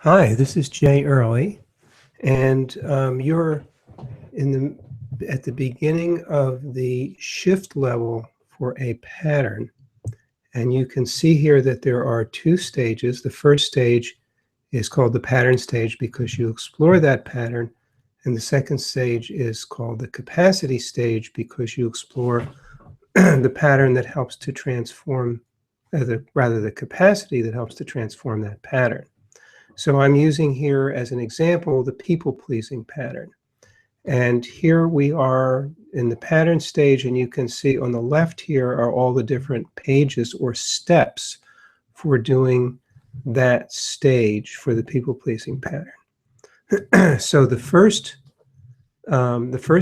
Hi, this is Jay Early, and you're at the beginning of the shift level for a pattern. And you can see here that there are two stages. The first stage is called the pattern stage because you explore that pattern, and the second stage is called the capacity stage because you explore the pattern that helps to transform, the capacity that helps to transform that pattern. So I'm using here as an example the people-pleasing pattern. And here we are in the pattern stage, and you can see on the left here are all the different pages or steps for doing that stage for the people-pleasing pattern. So the first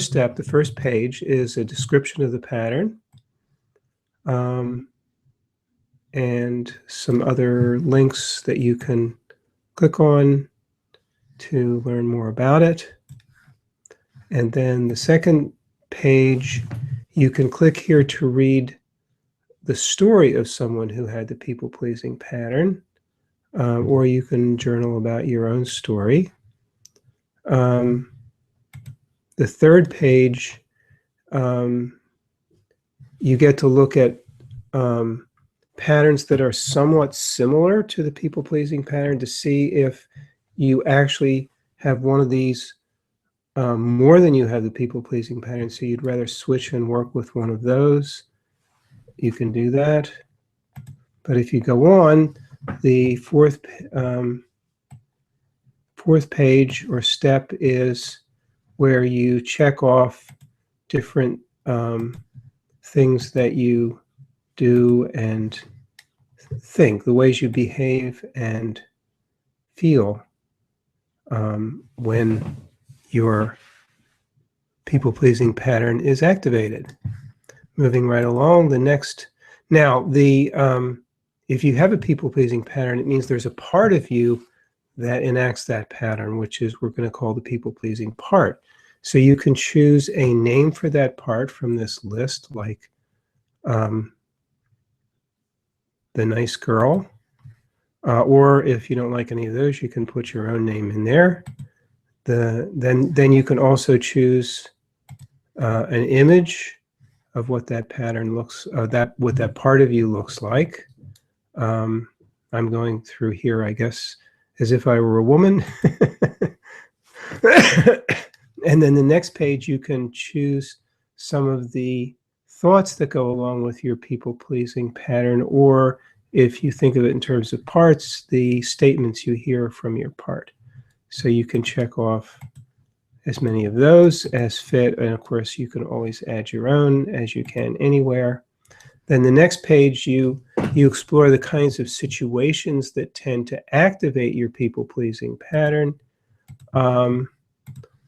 step, the first page, is a description of the pattern and some other links that you can click on to learn more about it. And then the second page, you can click here to read the story of someone who had the people-pleasing pattern, or you can journal about your own story. The third page, you get to look at patterns that are somewhat similar to the people-pleasing pattern to see if you actually have one of these more than you have the people-pleasing pattern, so you'd rather switch and work with one of those. You can do that. But if you go on, the fourth page or step is where you check off different things that you do and think, the ways you behave and feel when your people-pleasing pattern is activated. Moving right along, the next. Now, if you have a people-pleasing pattern, it means there's a part of you that enacts that pattern, which is we're going to call the people-pleasing part. So you can choose a name for that part from this list, like the nice girl, or if you don't like any of those, you can put your own name in there. Then you can also choose an image of what that pattern looks, what that part of you looks like. I'm going through here, I guess, as if I were a woman. And then the next page, you can choose some of the thoughts that go along with your people-pleasing pattern, or if you think of it in terms of parts, the statements you hear from your part. So you can check off as many of those as fit, and of course you can always add your own as you can anywhere. Then the next page, you explore the kinds of situations that tend to activate your people-pleasing pattern,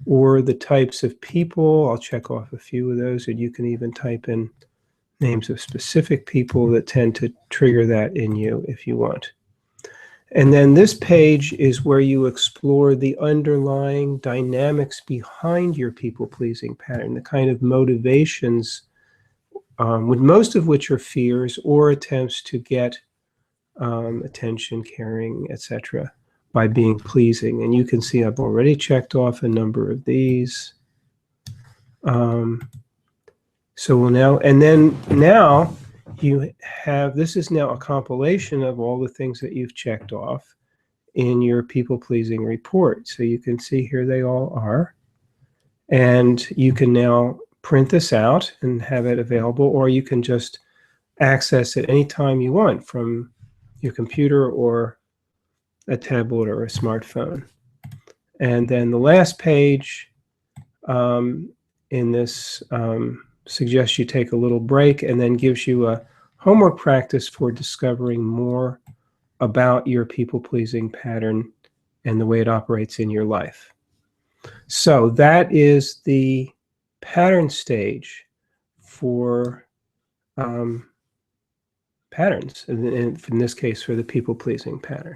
or the types of people. I'll check off a few of those, and you can even type in names of specific people that tend to trigger that in you if you want. And then this page is where you explore the underlying dynamics behind your people-pleasing pattern, the kind of motivations, with most of which are fears or attempts to get attention, caring, etc., by being pleasing. And you can see I've already checked off a number of these. So we'll now, and then now you have, this is now a compilation of all the things that you've checked off in your people-pleasing report. So you can see here they all are. And you can now print this out and have it available, or you can just access it anytime you want from your computer or a tablet or a smartphone. And then the last page in this suggests you take a little break and then gives you a homework practice for discovering more about your people-pleasing pattern and the way it operates in your life. So that is the pattern stage for patterns, in this case for the people-pleasing pattern.